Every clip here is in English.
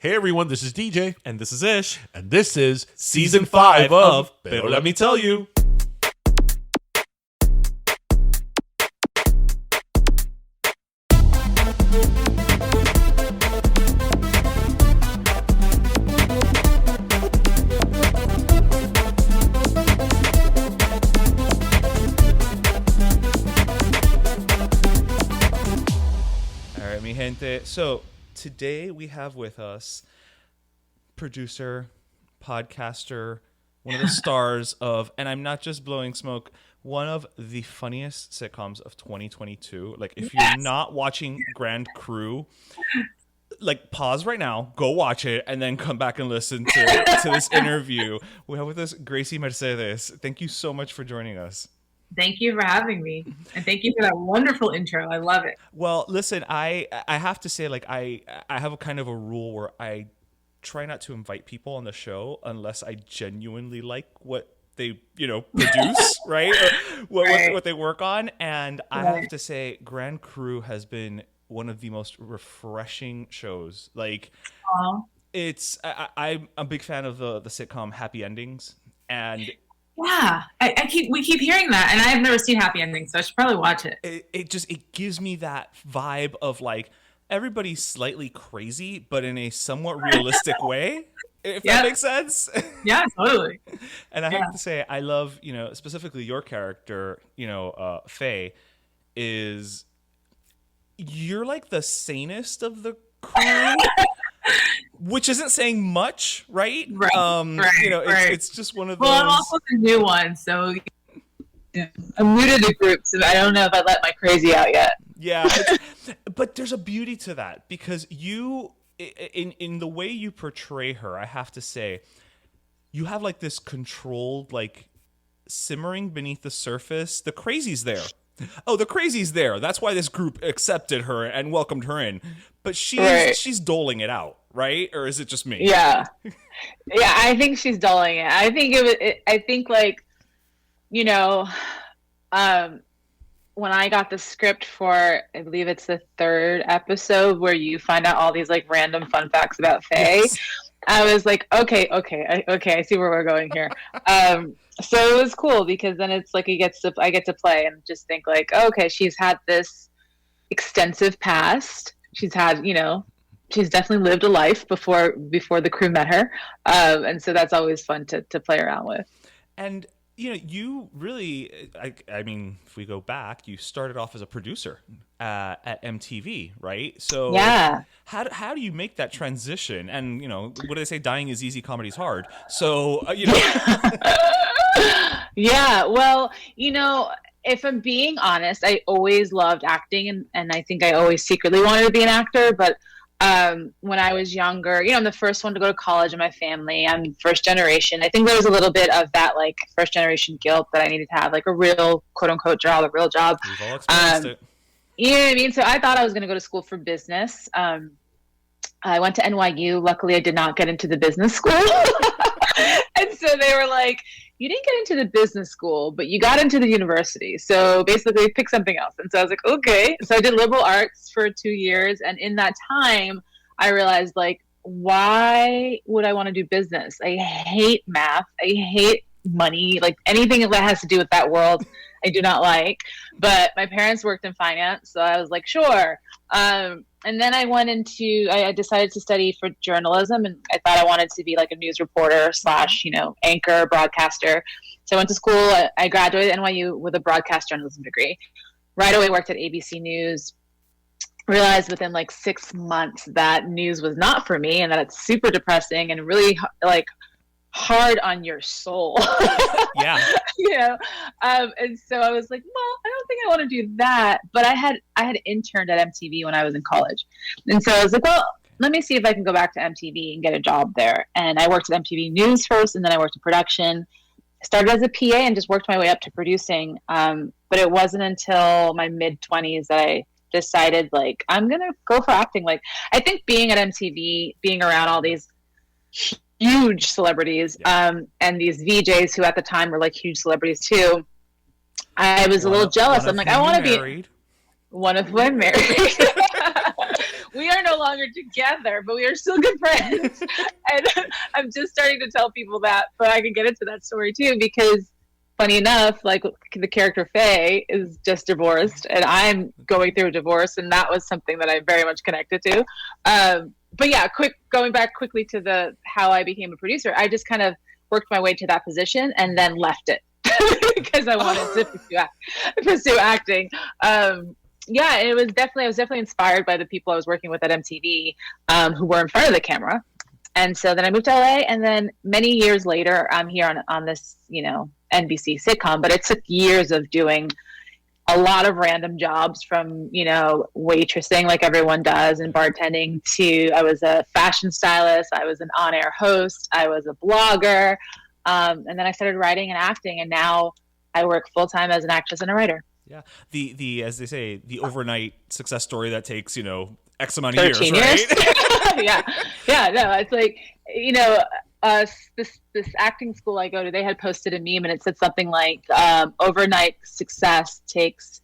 Hey everyone, this is DJ. And this is Ish. And this is Season 5 of Pero Let Me Tell You. All right, mi gente. So today we have with us producer, podcaster, one of the stars of, and I'm not just blowing smoke, one of the funniest sitcoms of 2022. Like, if you're not watching Grand Crew, like, pause right now, go watch it, and then come back and listen to this interview. We have with us Gracie Mercedes. Thank you so much for joining us. Thank you for having me. And thank you for that wonderful intro. I love it. Well, listen, I have to say, like, I have a kind of a rule where I try not to invite people on the show unless I genuinely like what they, produce, right? Or what they work on. And I have to say, Grand Crew has been one of the most refreshing shows. Like, it's I'm a big fan of the sitcom Happy Endings, and yeah, we keep hearing that, and I've never seen Happy Endings, so I should probably watch it. It gives me that vibe of, like, everybody's slightly crazy, but in a somewhat realistic way, if that makes sense. Yeah, totally. And I have to say, I love, specifically your character, Faye, you're like the sanest of the crew. Which isn't saying much, right? Right. It's just one of those. Well, I'm also the new one, so I'm new to the group, so I don't know if I let my crazy out yet. Yeah, but there's a beauty to that, because you, in the way you portray her, I have to say, you have like this controlled, like, simmering beneath the surface. The crazy's there. Oh, the crazy's there. That's why this group accepted her and welcomed her in. But she's doling it out, right? Or is it just me? Yeah, I think she's doling it. I think when I got the script for, I believe it's the third episode where you find out all these like random fun facts about Faye. Yes. I was like, okay, I see where we're going here. So it was cool because then it's like I get to play and just think like, okay, she's had this extensive past. She's had, she's definitely lived a life before the crew met her. And so that's always fun to play around with. And, you really, I mean, if we go back, you started off as a producer at MTV, right? So yeah. How do you make that transition? And, what do they say? Dying is easy, comedy's hard. So, Yeah, well, if I'm being honest, I always loved acting, and I think I always secretly wanted to be an actor. But when I was younger, I'm the first one to go to college in my family. I'm first generation. I think there was a little bit of that, like, first generation guilt that I needed to have, like, a real quote unquote job, a real job. We've all experienced it. You know what I mean? So I thought I was going to go to school for business. I went to NYU. Luckily, I did not get into the business school. And so they were like, you didn't get into the business school, but you got into the university. So basically pick something else. And so I was like, okay. So I did liberal arts for 2 years. And in that time, I realized, like, why would I want to do business? I hate math. I hate money. Like, anything that has to do with that world, I do not like. But my parents worked in finance. So I was like, sure. And then I decided to study for journalism, and I thought I wanted to be like a news reporter / anchor, broadcaster. So I went to school. I graduated at NYU with a broadcast journalism degree. Right away worked at ABC News. Realized within like 6 months that news was not for me, and that it's super depressing and really like hard on your soul. Yeah. And so I was like, well, I don't think I want to do that. But I had interned at MTV when I was in college. And so I was like, well, let me see if I can go back to MTV and get a job there. And I worked at MTV News first, and then I worked in production. I started as a PA and just worked my way up to producing. But it wasn't until my mid-20s that I decided, like, I'm going to go for acting. Like, I think being at MTV, being around all these huge celebrities, and these VJs who at the time were like huge celebrities too, I was a little jealous. I'm like, I want to be one of them married. We are no longer together, but we are still good friends. And I'm just starting to tell people that, but I can get into that story too, because funny enough, like the character Faye is just divorced and I'm going through a divorce, and that was something that I very much connected to. But yeah, going back quickly to how I became a producer, I just kind of worked my way to that position and then left it because I wanted to pursue acting. Yeah, I was definitely inspired by the people I was working with at MTV, who were in front of the camera. And so then I moved to LA, and then many years later, I'm here on this, NBC sitcom, but it took years of doing a lot of random jobs, from, waitressing like everyone does and bartending, to I was a fashion stylist, I was an on-air host, I was a blogger, and then I started writing and acting, and now I work full-time as an actress and a writer. Yeah. The as they say, the overnight success story that takes, X amount of years, right? Yeah. No, it's like, this acting school I go to, they had posted a meme and it said something like, overnight success takes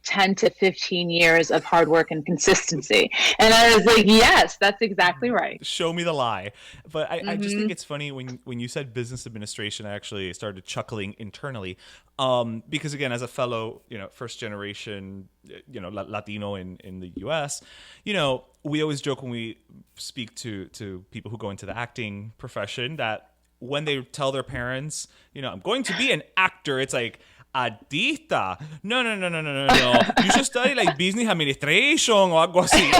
10 to 15 years of hard work and consistency. And I was like, yes, that's exactly right. Show me the lie. But I just think it's funny when you said business administration, I actually started chuckling internally. Because again, as a fellow, first generation, Latino in the US, we always joke when we speak to people who go into the acting profession that when they tell their parents, I'm going to be an actor, it's like, Adita. No. You should study like business administration or algo así.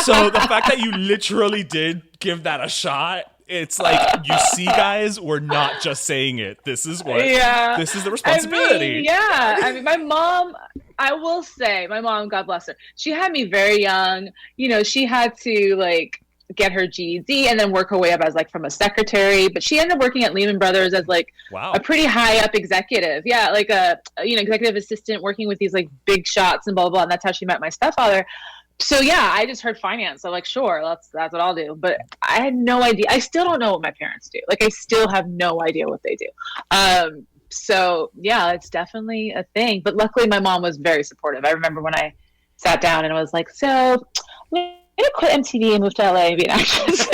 So the fact that you literally did give that a shot, it's like, you see, guys, we're not just saying it. This is the responsibility. I mean, my mom, I will say, my mom, God bless her, she had me very young. She had to get her GED and then work her way up as from a secretary, but she ended up working at Lehman Brothers as a pretty high up executive. Yeah. Like a executive assistant working with these big shots and blah, blah, blah. And that's how she met my stepfather. So yeah, I just heard finance. So sure, that's what I'll do. But I had no idea. I still don't know what my parents do. I still have no idea what they do. So yeah, it's definitely a thing, but luckily my mom was very supportive. I remember when I sat down and was like, so I'm gonna quit MTV and move to LA and be an actress.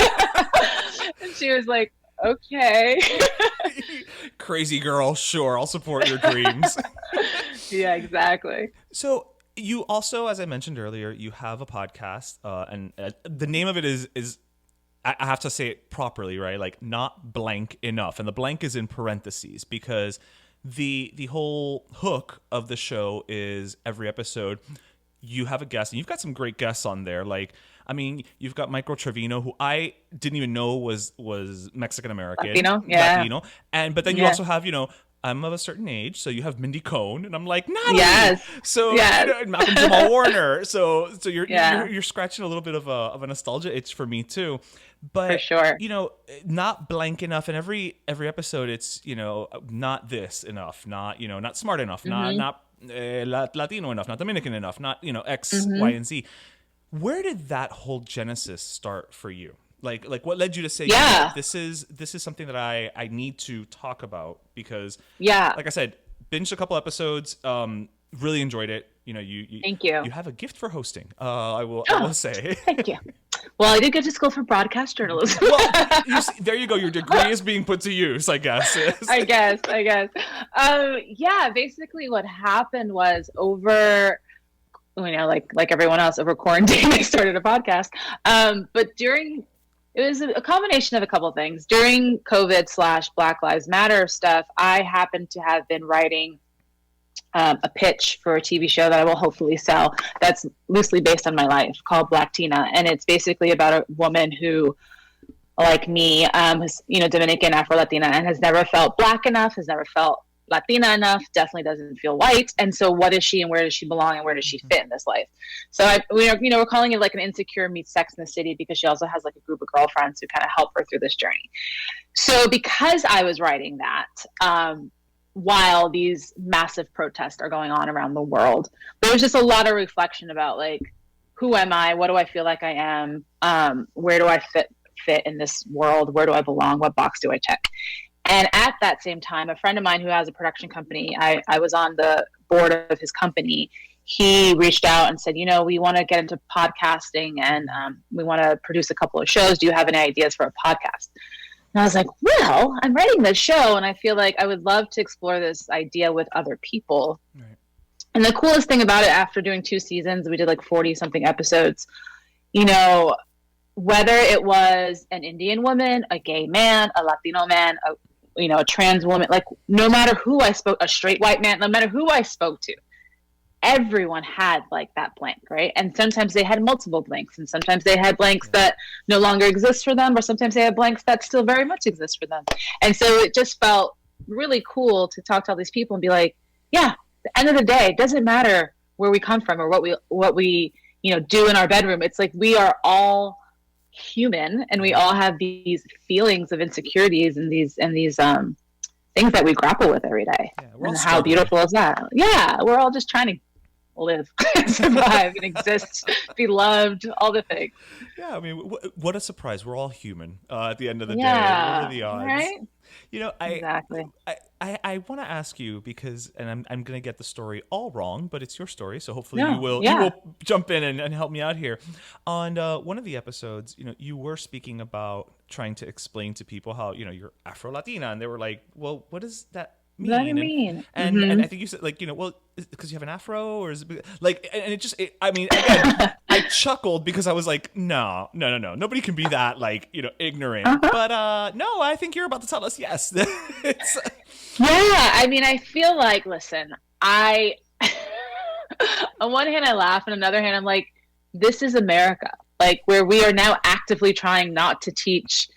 And she was like, okay. Crazy girl, sure, I'll support your dreams. Yeah, exactly. So you also, as I mentioned earlier, you have a podcast, and the name of it is I have to say it properly, right? Not blank enough, and the blank is in parentheses because the whole hook of the show is every episode you have a guest, and you've got some great guests on there. You've got Michael Trevino, who I didn't even know was Mexican American, Latino, but then you also have I'm of a certain age, so you have Mindy Cohn, and I'm like, Natalie. Yes. So and Malcolm Jamal Warner. So you're scratching a little bit of a nostalgia itch for me too. But for sure, not blank enough. And every episode, it's not this enough, not smart enough, not Latino enough, not Dominican enough, not X, Y, and Z. Where did that whole genesis start for you? What led you to say, this is something that I need to talk about? Because like I said, binged a couple episodes, really enjoyed it. Thank you. You have a gift for hosting. I will say. Thank you. Well, I did go to school for broadcast journalism. Well, there you go. Your degree is being put to use, I guess. I guess. Basically what happened was over, like everyone else, over quarantine, I started a podcast. But it was a combination of a couple of things. During COVID / Black Lives Matter stuff, I happened to have been writing a pitch for a TV show that I will hopefully sell that's loosely based on my life, called Black Tina. And it's basically about a woman who, like me, is Dominican, Afro-Latina, and has never felt Black enough, has never felt Latina enough, definitely doesn't feel white. And so what is she, and where does she belong, and where does she fit in this life? So we're calling it an Insecure meets Sex in the City, because she also has a group of girlfriends who kind of help her through this journey. So because I was writing that, while these massive protests are going on around the world, there was just a lot of reflection about who am I? What do I feel like I am? Where do I fit in this world? Where do I belong? What box do I check? And at that same time, a friend of mine who has a production company, I was on the board of his company. he reached out and said, we want to get into podcasting and we want to produce a couple of shows. Do you have any ideas for a podcast? And I was like, well, I'm writing this show and I feel like I would love to explore this idea with other people. Right. And the coolest thing about it, after doing 2 seasons, we did like 40 something episodes, whether it was an Indian woman, a gay man, a Latino man, a trans woman, like no matter who I spoke, a straight white man, no matter who I spoke to, everyone had like that blank, right? And sometimes they had multiple blanks, and sometimes they had blanks that no longer exist for them, or sometimes they had blanks that still very much exist for them. And so it just felt really cool to talk to all these people and be like, yeah, at the end of the day, it doesn't matter where we come from or what we do in our bedroom. It's like we are all human and we all have these feelings of insecurities and these things that we grapple with every day. And how beautiful is that? Yeah, we're all just trying to live, survive, and exist, be loved, all the things. Yeah, I mean, what a surprise. We're all human at the end of the day. What are the odds? Right? Exactly. I want to ask you because, and I'm going to get the story all wrong, but it's your story, so hopefully you will jump in and help me out here. On one of the episodes, you were speaking about trying to explain to people how you're Afro-Latina, and they were like, "Well, what does that mean?" What do you mean? And I think you said well, because you have an afro, or is it like? And I mean, again, I chuckled because I was like, no, nobody can be that ignorant. But no, I think you're about to tell us yes. Yeah, I mean, I feel like, listen, on one hand I laugh, and on the other hand I'm like, this is America, like where we are now actively trying not to teach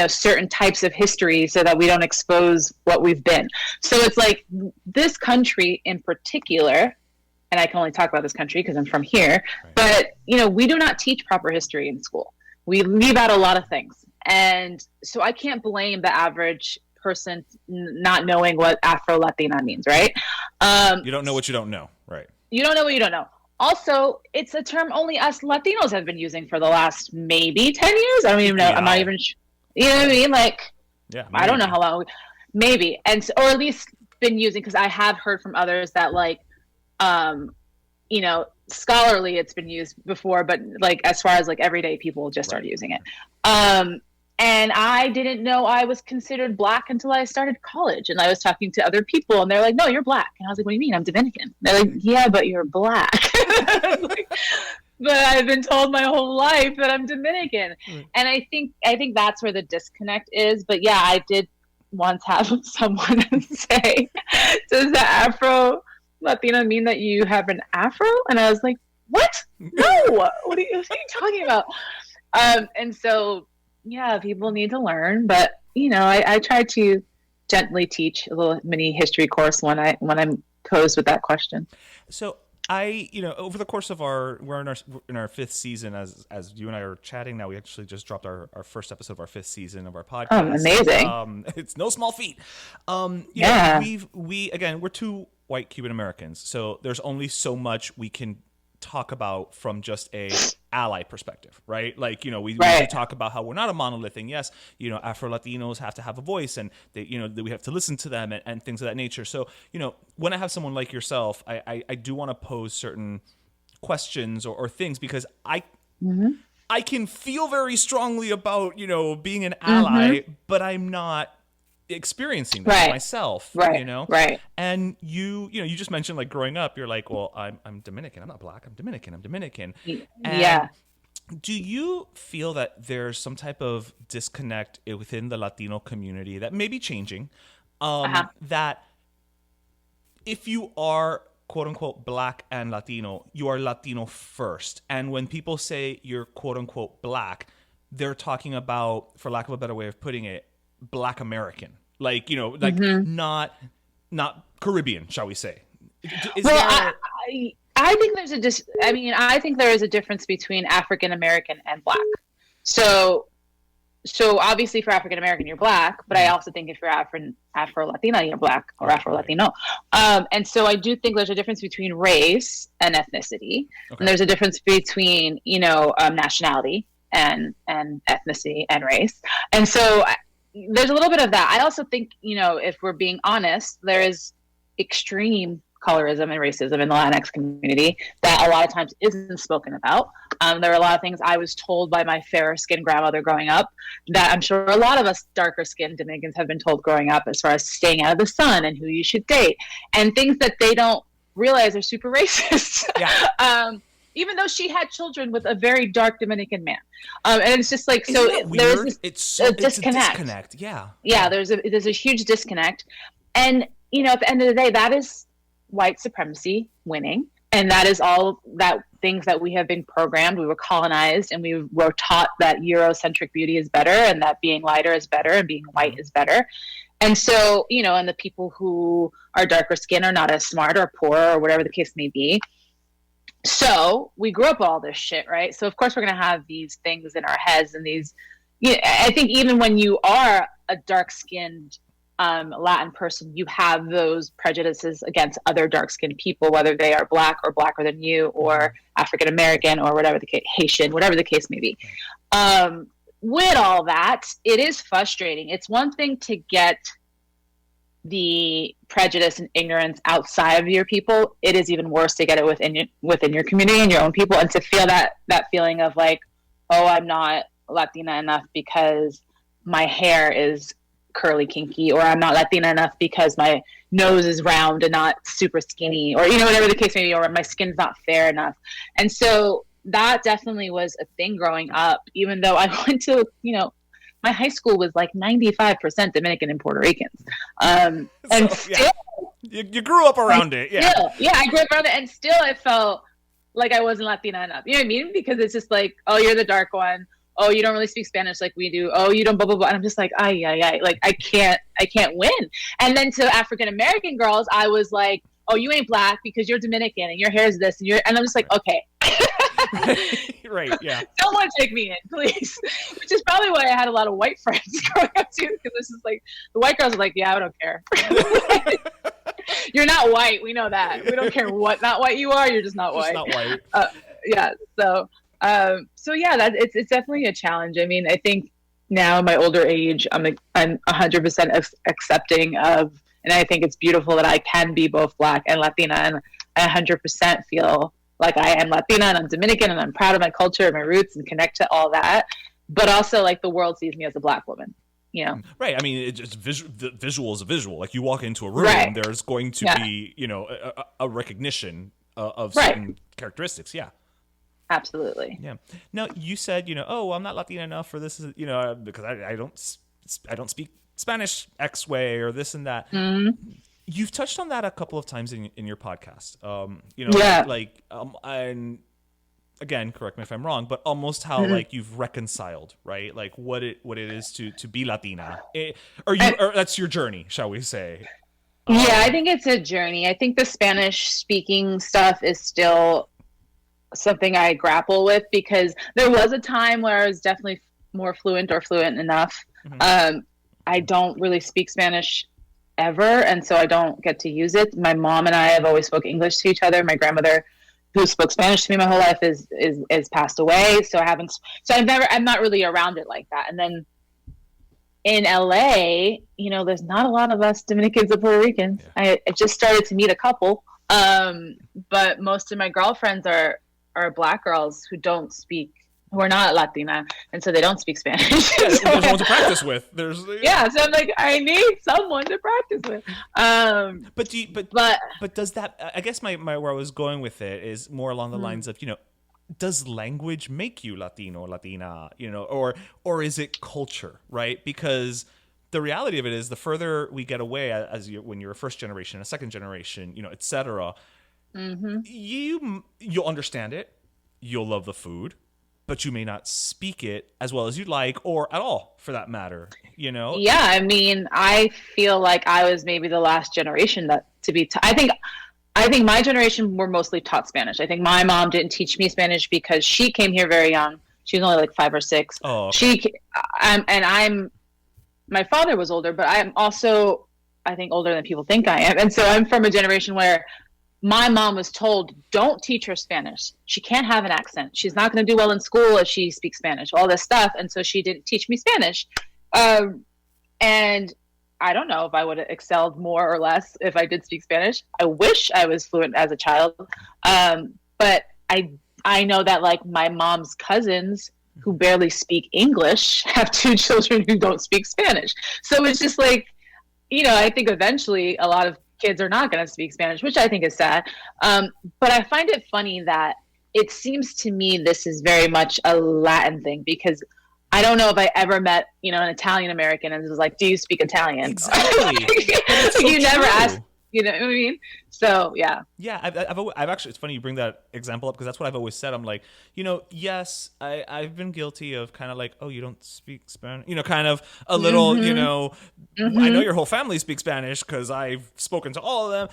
certain types of history so that we don't expose what we've been. So it's like this country in particular, and I can only talk about this country because I'm from here, right. But we do not teach proper history in school. We leave out a lot of things. And so I can't blame the average person not knowing what Afro-Latina means, right? You don't know what you don't know, right? You don't know what you don't know. Also, it's a term only us Latinos have been using for the last maybe 10 years. I don't even know. I'm not even sure. You know what I mean? Like, yeah, maybe. I don't know how long. Maybe. And or at least been using, because I have heard from others that scholarly it's been used before, but like as far as like everyday people just started using it. And I didn't know I was considered Black until I started college, and I was talking to other people and they're like, "No, you're Black." And I was like, "What do you mean? I'm Dominican." They're like, "Yeah, but you're Black." But I've been told my whole life that I'm Dominican. And I think that's where the disconnect is. But yeah, I did once have someone say, "Does the Afro-Latina mean that you have an afro?" And I was like, "What? No, what are you talking about?" And so, yeah, people need to learn. But, I try to gently teach a little mini history course when I'm posed with that question. So over the course of we're in our 5th season, as you and I are chatting now, we actually just dropped our first episode of our 5th season of our podcast. Oh, amazing. It's no small feat. We're 2 white Cuban Americans, so there's only so much we can talk about from just a ally perspective, right? Like, we talk about how we're not a monolith thing. Yes, Afro-Latinos have to have a voice, and they, we have to listen to them and things of that nature. So, when I have someone like yourself, I do want to pose certain questions or things, because I can feel very strongly about, being an ally, but I'm not experiencing that myself, right. And you just mentioned, like, growing up, you're like, well, I'm Dominican, I'm not Black, I'm Dominican. And do you feel that there's some type of disconnect within the Latino community that may be changing, that if you are quote unquote Black and Latino, you are Latino first, and when people say you're quote unquote Black, they're talking about, for lack of a better way of putting it, Black American, like, not Caribbean, shall we say? I think I think there is a difference between African American and Black. So obviously for African American you're Black, but I also think if you're Afro-Latina you're Black or Afro-Latino. And so I do think there's a difference between race and ethnicity, and there's a difference between nationality and ethnicity and race, and so there's a little bit of that. I also think, if we're being honest, there is extreme colorism and racism in the Latinx community that a lot of times isn't spoken about. There are a lot of things I was told by my fairer skinned grandmother growing up that I'm sure a lot of us darker skinned Dominicans have been told growing up, as far as staying out of the sun and who you should date, and things that they don't realize are super racist. Yeah. Even though she had children with a very dark Dominican man. And it's just like, so there's this it's a disconnect. disconnect. Yeah. There's a huge disconnect. And, at the end of the day, that is white supremacy winning. And that is all that things that we have been programmed. We were colonized and we were taught that Eurocentric beauty is better and that being lighter is better and being white is better. And so, and the people who are darker skin are not as smart or poor or whatever the case may be. So we grew up with all this shit, right? So of course we're going to have these things in our heads and these, I think even when you are a dark skinned Latin person, you have those prejudices against other dark-skinned people, whether they are black or blacker than you, or African American, or whatever the case, Haitian, whatever the case may be. With all that, it is frustrating. It's one thing to get the prejudice and ignorance outside of your people. It is even worse to get it within your community and your own people, and to feel that feeling of like, oh, I'm not Latina enough because my hair is curly kinky, or I'm not Latina enough because my nose is round and not super skinny, or whatever the case may be, or my skin's not fair enough. And so that definitely was a thing growing up, even though I went to my high school was like 95% Dominican and Puerto Ricans, and so, still you grew up around it. I grew up around it, and still it felt like I wasn't Latina enough, you know what I mean? Because it's just like, oh, you're the dark one, oh, you don't really speak Spanish like we do, oh, you don't blah blah blah, and I'm just like, ay, like I can't win. And then to African American girls, I was like, oh, you ain't black because you're Dominican and your hair is this, and I'm just like, okay. Right, yeah. Someone take me in, please. Which is probably why I had a lot of white friends growing up too, because this is like, the white girls are like, yeah, I don't care. You're not white, we know that. We don't care what not white you are, you're just not white. Just not white. Yeah, so yeah, it's definitely a challenge. I mean, I think now in my older age, I'm 100% accepting of, and I think it's beautiful that I can be both Black and Latina, and I 100% feel like I am Latina and I'm Dominican and I'm proud of my culture and my roots and connect to all that. But also, like, the world sees me as a Black woman. Right. I mean, it's just the visual is a visual. Like, you walk into a room, right. There's going to be, a recognition of certain characteristics. Yeah. Absolutely. Yeah. Now, you said, oh, I'm not Latina enough for this, because I don't speak Spanish X way or this and that. Mm-hmm. You've touched on that a couple of times in your podcast. And again, correct me if I'm wrong, but almost how like you've reconciled, right? Like what it is to be Latina, or that's your journey, shall we say? Yeah, I think it's a journey. I think the Spanish speaking stuff is still something I grapple with, because there was a time where I was definitely more fluent enough. Mm-hmm. I don't really speak Spanish ever, and so I don't get to use it. My mom and I have always spoke English to each other. My grandmother, who spoke Spanish to me my whole life, is passed away, so I'm not really around it like that. And then in LA, there's not a lot of us Dominicans or Puerto Ricans. Yeah. I just started to meet a couple, but most of my girlfriends are Black girls who are not Latina, and so they don't speak Spanish. Yeah, there's one to practice with. So I'm like, I need someone to practice with. But does that? I guess my where I was going with it is more along the lines of, does language make you Latino or Latina? Or is it culture, right? Because the reality of it is, the further we get away, when you're a first generation, a second generation, et cetera, you'll understand it, you'll love the food, but you may not speak it as well as you'd like, or at all, for that matter, Yeah, I mean, I feel like I was maybe the last generation I think my generation were mostly taught Spanish. I think my mom didn't teach me Spanish because she came here very young. She was only like 5 or 6. Oh, okay. My father was older, but I'm also, I think, older than people think I am. And so I'm from a generation where my mom was told, don't teach her Spanish. She can't have an accent. She's not going to do well in school if she speaks Spanish, all this stuff. And so she didn't teach me Spanish. And I don't know if I would have excelled more or less if I did speak Spanish. I wish I was fluent as a child. But I know that like my mom's cousins who barely speak English have two children who don't speak Spanish. So it's just like, I think eventually a lot of kids are not going to speak Spanish, which I think is sad. But I find it funny that it seems to me this is very much a Latin thing, because I don't know if I ever met, an Italian American and was like, do you speak Italian? Exactly. You never asked, you know what I mean? So, yeah. Yeah, I've actually, it's funny you bring that example up, because that's what I've always said. I'm like, yes, I've been guilty of kind of like, oh, you don't speak Spanish, kind of a little, I know your whole family speaks Spanish because I've spoken to all of them.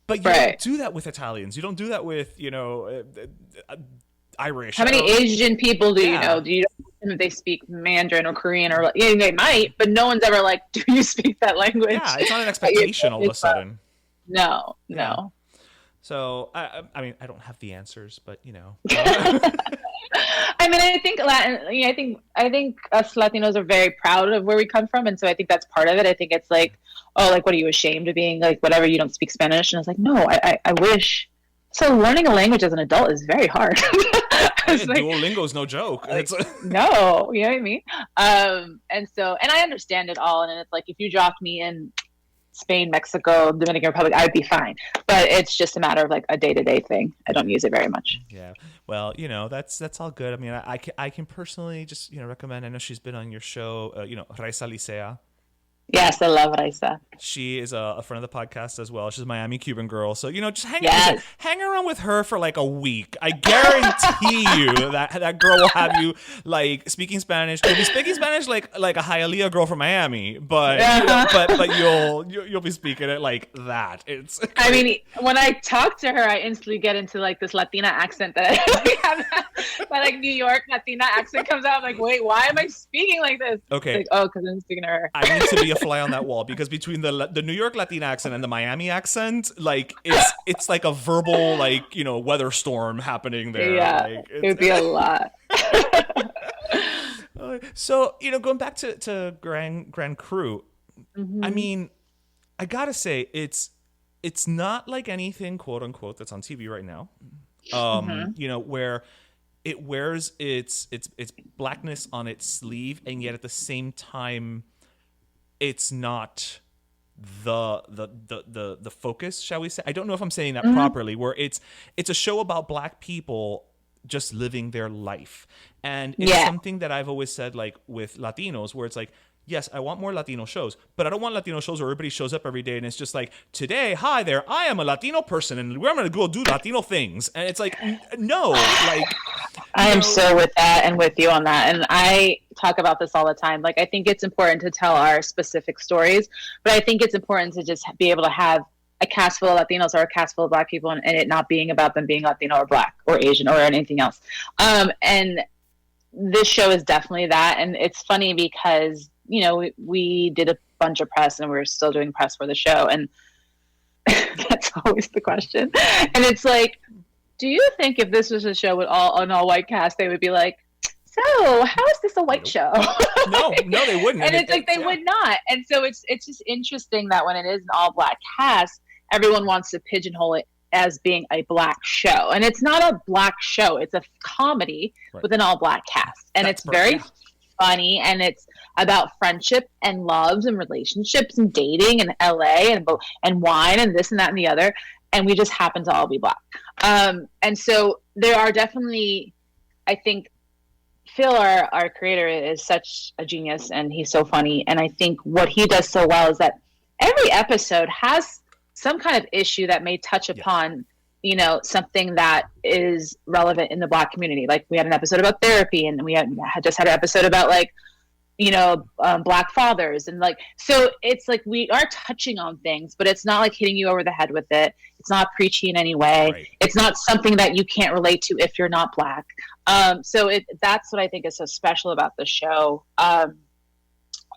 But you don't do that with Italians. You don't do that with, Irish. How many Asian people do you know? Do you know if they speak Mandarin or Korean or they might, but no one's ever like, do you speak that language? Yeah, it's not an expectation all of a sudden. No. So I mean, I don't have the answers, but I mean, I think Latin. I think us Latinos are very proud of where we come from, and so I think that's part of it. I think it's like, oh, like, what are you ashamed of being like? Whatever, you don't speak Spanish, and I was like, no, I wish. So learning a language as an adult is very hard. Duolingo is no joke. Like, no, you know what I mean? And I understand it all, and it's like if you dropped me in Spain, Mexico, Dominican Republic, I'd be fine. But it's just a matter of like a day-to-day thing. I don't use it very much. Yeah. Well, that's all good. I mean, I can personally just, recommend. I know she's been on your show, Raiza Licea. Yes, I love Raiza. She is a friend of the podcast as well. She's a Miami Cuban girl. So, just hang around with her for like a week. I guarantee you that girl will have you like speaking Spanish. You'll be speaking Spanish like a Hialeah girl from Miami, but but you'll be speaking it like that. It's I mean, when I talk to her, I instantly get into like this Latina accent that I have. My like New York Latina accent comes out. I'm like, wait, why am I speaking like this? Okay. It's like, oh, because I'm speaking to her. I need to be a fly on that wall, because between the New York Latina accent and the Miami accent, like it's like a verbal weather storm happening there. Yeah, it'd be a lot. So going back to Grand Cru, I mean, I gotta say it's not like anything quote unquote that's on TV right now. Where it wears its blackness on its sleeve, and yet at the same time, it's not the focus, shall we say? I don't know if I'm saying that properly. Where it's a show about Black people just living their life, and it's something that I've always said, like with Latinos, where it's like, yes, I want more Latino shows, but I don't want Latino shows where everybody shows up every day and it's just like, today, hi there, I am a Latino person and we're going to go do Latino things. And it's like, no, like. I am so with that and with you on that. And I talk about this all the time. Like, I think it's important to tell our specific stories, but I think it's important to just be able to have a cast full of Latinos or a cast full of Black people, and it not being about them being Latino or Black or Asian or anything else. And this show is definitely that. And it's funny because we did a bunch of press and we're still doing press for the show. And that's always the question. And it's like, do you think if this was a show with an all white cast, they would be like, so how is this a white show? No, they wouldn't. And it's like, they would not. And so it's just interesting that when it is an all Black cast, everyone wants to pigeonhole it as being a Black show. And it's not a Black show. It's a comedy with an all Black cast. And it's very funny, and it's about friendship and loves and relationships and dating and LA and wine and this and that and the other, and we just happen to all be Black. And so there are definitely, I think Phil, our creator, is such a genius, and he's so funny, and I think what he does so well is that every episode has some kind of issue that may touch upon something that is relevant in the Black community. Like, we had an episode about therapy, and we had just had an episode about Black fathers, and so it's like we are touching on things, but it's not like hitting you over the head with it. It's not preachy in any way. Right. It's not something that you can't relate to if you're not Black. So that's what I think is so special about the show. And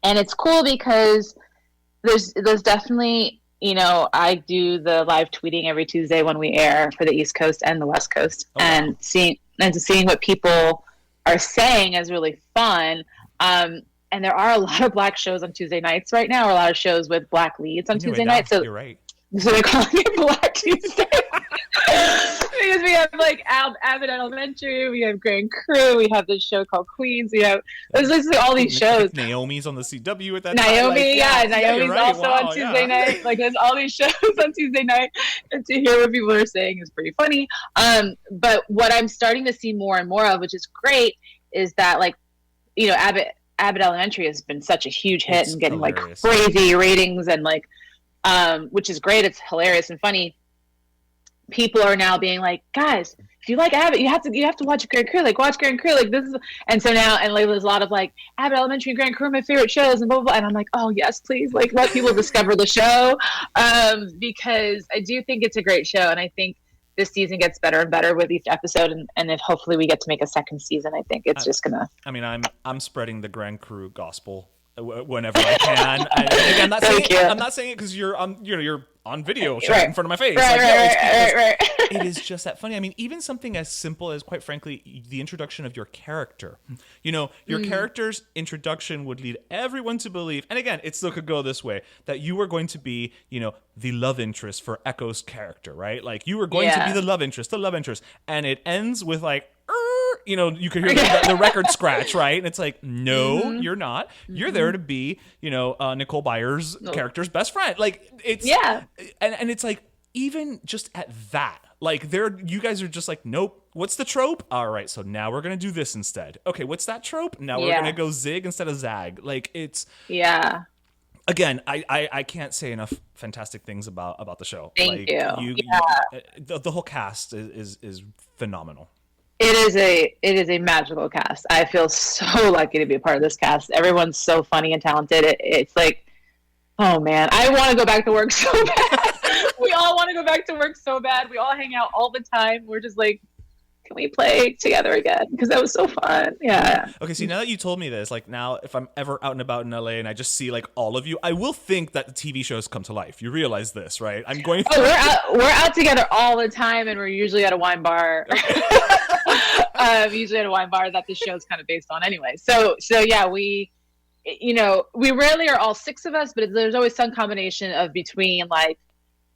it's cool because there's definitely, I do the live tweeting every Tuesday when we air for the East Coast and the West Coast, and seeing what people are saying is really fun. And there are a lot of Black shows on Tuesday nights right now, or a lot of shows with Black leads on Tuesday nights. So you're right. So they're calling it Black Tuesday. Because we have like Abbott Elementary, we have Grand Crew, we have this show called Queens, we have there's literally all these shows. Naomi's on the CW at that time. Naomi's right. also on Tuesday night. Like there's all these shows on Tuesday night, and to hear what people are saying is pretty funny. But what I'm starting to see more and more of, which is great, is that like, you know, Abbott Elementary has been such a huge hit and getting hilarious. Like crazy ratings and like, which is great. It's hilarious and funny. People are now being like, guys, if you like Abbott, you have to watch Grand Crew. Like, watch Grand Crew. Like, this is, and so now, and like, there's a lot of like Abbott Elementary and Grand Crew are my favorite shows, and blah blah blah. And I'm like, oh yes, please, like, let people discover the show, because I do think it's a great show, and I think this season gets better and better with each episode, and if hopefully we get to make a second season, I think it's just gonna. I mean, I'm spreading the Grand Crew gospel whenever I can. I'm not saying it because you're on video shot in front of my face. Right. It is just that funny. I mean, even something as simple as, quite frankly, the introduction of your character. You know, your character's introduction would lead everyone to believe, and again, it still could go this way, that you were going to be, you know, the love interest for Echo's character, right? Like, you were going to be the love interest, and it ends with like, you know, you could hear the record scratch, right? And it's like, no, you're not. You're there to be, you know, Nicole Byers' character's best friend. Like, it's and it's like, even just at that, like, you guys are just like, nope. What's the trope? All right, so now we're gonna do this instead. Okay, what's that trope? Now we're gonna go zig instead of zag. Like, it's Again, I can't say enough fantastic things about the show. Thank you. The whole cast is phenomenal. It is a magical cast. I feel so lucky to be a part of this cast. Everyone's so funny and talented. It's like, oh man, I want to go back to work so bad. We all want to go back to work so bad. We all hang out all the time. We're just like, can we play together again? Because that was so fun. Yeah. Okay, see, now that you told me this, like, now if I'm ever out and about in LA and I just see like all of you, I will think that the TV shows come to life. You realize this, right? I'm going. We're out together all the time, and we're usually at a wine bar. Usually at a wine bar that the show's kind of based on anyway. So yeah, we rarely are all six of us, but there's always some combination of between like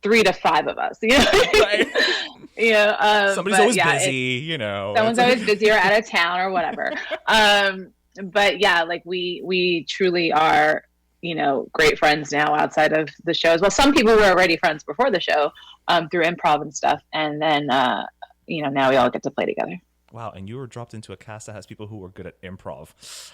3 to 5 of us. You know? Right. Somebody's always busy. You know, someone's always busy or out of town or whatever. But yeah, like we truly are, you know, great friends now outside of the show as well. Some people were already friends before the show, through improv and stuff, and then now we all get to play together. Wow, and you were dropped into a cast that has people who were good at improv.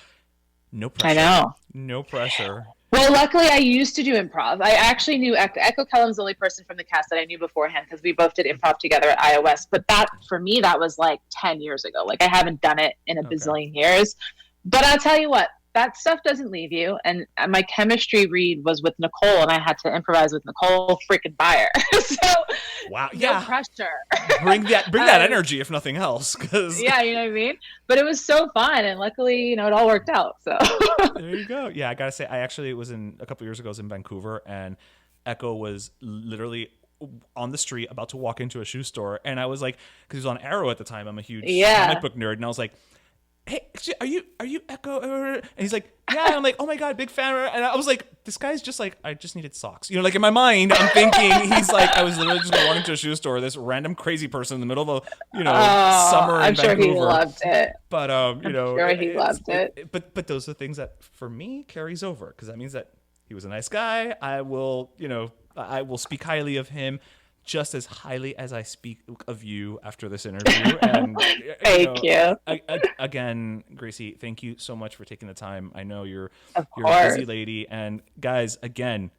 No pressure. I know. No pressure. Well, luckily, I used to do improv. I actually knew Echo Kellum's the only person from the cast that I knew beforehand, because we both did improv together at iOS. But that, for me, that was like 10 years ago. Like, I haven't done it in a bazillion years. But I'll tell you what, that stuff doesn't leave you. And my chemistry read was with Nicole, and I had to improvise with Nicole freaking Byer. So, wow, no pressure. Bring that energy, if nothing else. Yeah, you know what I mean? But it was so fun, and luckily, it all worked out. So there you go. Yeah, I gotta say, I actually was a couple years ago, I was in Vancouver, and Echo was literally on the street about to walk into a shoe store, and I was like, because he was on Arrow at the time, I'm a huge comic book nerd, and I was like, hey, are you Echo? And he's like, yeah. I'm like, oh my God, big fan. And I was like, this guy's just like, I just needed socks. You know, like in my mind, I'm thinking he's like, I was literally just walking to a shoe store, this random crazy person in the middle of summer in Vancouver. I'm sure he loved it. But, I'm sure he loved it. But those are things that for me carries over, because that means that he was a nice guy. I will speak highly of him, just as highly as I speak of you after this interview. And thank you. Again, Gracie, thank you so much for taking the time. I know you're a busy lady. And guys, again,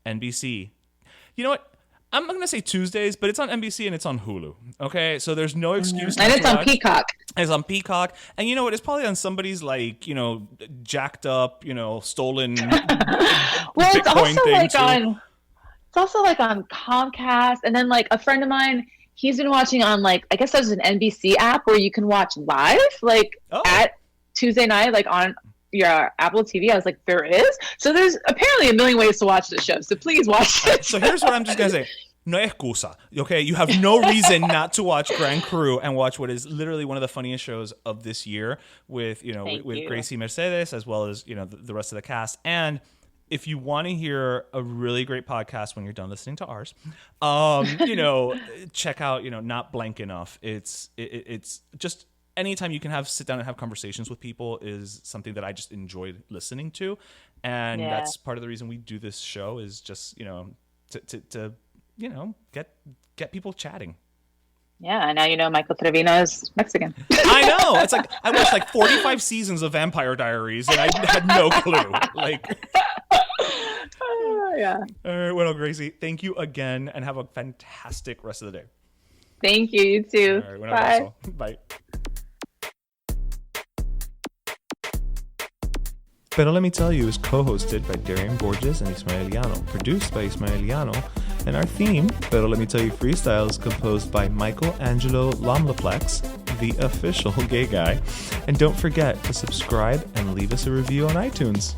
NBC. You know what? I'm not going to say Tuesdays, but it's on NBC and it's on Hulu. Okay? So there's no excuse. And it's on Peacock. It's on Peacock. And you know what? It's probably on somebody's jacked up, stolen well, Bitcoin thing too. It's also like on Comcast, and then like a friend of mine, he's been watching on I guess there's an NBC app where you can watch live at Tuesday night, like on your Apple TV. I was like, there is? So there's apparently a million ways to watch this show. So please watch it. So here's what I'm just gonna say. no excusa. Okay, you have no reason not to watch Grand Cru and watch what is literally one of the funniest shows of this year with with Gracie Mercedes as well as the rest of the cast. And if you want to hear a really great podcast when you're done listening to ours, check out Not Blank Enough. It's just anytime you can sit down and have conversations with people is something that I just enjoyed listening to, and that's part of the reason we do this show is just to get people chatting. Yeah, now Michael Trevino is Mexican. I know. It's like I watched like 45 seasons of Vampire Diaries and I had no clue. Yeah. All right, well, Gracie, thank you again and have a fantastic rest of the day. Thank you. You too. All right, bye. Pero Let Me Tell You is co-hosted by Darian Borges and Ismaeliano, produced by Ismaeliano, and our theme, Pero Let Me Tell You Freestyle, is composed by Michael Angelo Lomlaplex, the official gay guy. And don't forget to subscribe and leave us a review on iTunes.